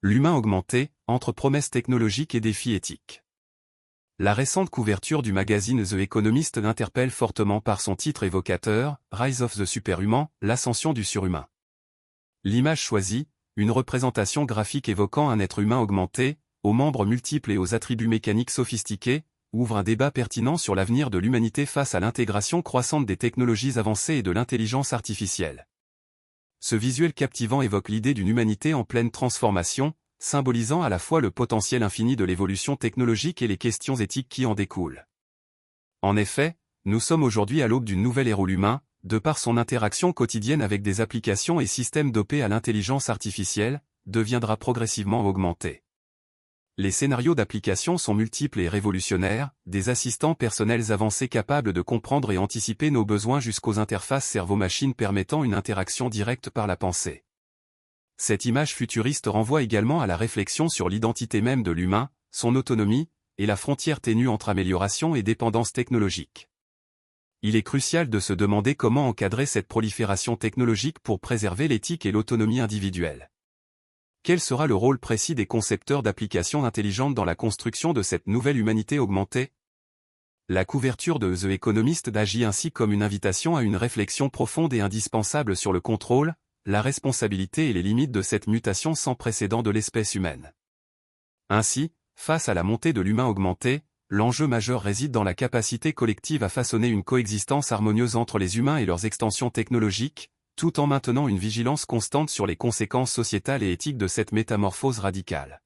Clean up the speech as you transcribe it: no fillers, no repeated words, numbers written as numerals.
L'humain augmenté, entre promesses technologiques et défis éthiques. La récente couverture du magazine The Economist interpelle fortement par son titre évocateur, Rise of the Superhuman, l'ascension du surhumain. L'image choisie, une représentation graphique évoquant un être humain augmenté, aux membres multiples et aux attributs mécaniques sophistiqués, ouvre un débat pertinent sur l'avenir de l'humanité face à l'intégration croissante des technologies avancées et de l'intelligence artificielle. Ce visuel captivant évoque l'idée d'une humanité en pleine transformation, symbolisant à la fois le potentiel infini de l'évolution technologique et les questions éthiques qui en découlent. En effet, nous sommes aujourd'hui à l'aube d'une nouvelle ère où l'humain, de par son interaction quotidienne avec des applications et systèmes dopés à l'intelligence artificielle, deviendra progressivement augmenté. Les scénarios d'application sont multiples et révolutionnaires, des assistants personnels avancés capables de comprendre et anticiper nos besoins jusqu'aux interfaces cerveau-machine permettant une interaction directe par la pensée. Cette image futuriste renvoie également à la réflexion sur l'identité même de l'humain, son autonomie, et la frontière ténue entre amélioration et dépendance technologique. Il est crucial de se demander comment encadrer cette prolifération technologique pour préserver l'éthique et l'autonomie individuelle. Quel sera le rôle précis des concepteurs d'applications intelligentes dans la construction de cette nouvelle humanité augmentée? La couverture de The Economist agit ainsi comme une invitation à une réflexion profonde et indispensable sur le contrôle, la responsabilité et les limites de cette mutation sans précédent de l'espèce humaine. Ainsi, face à la montée de l'humain augmenté, l'enjeu majeur réside dans la capacité collective à façonner une coexistence harmonieuse entre les humains et leurs extensions technologiques, tout en maintenant une vigilance constante sur les conséquences sociétales et éthiques de cette métamorphose radicale.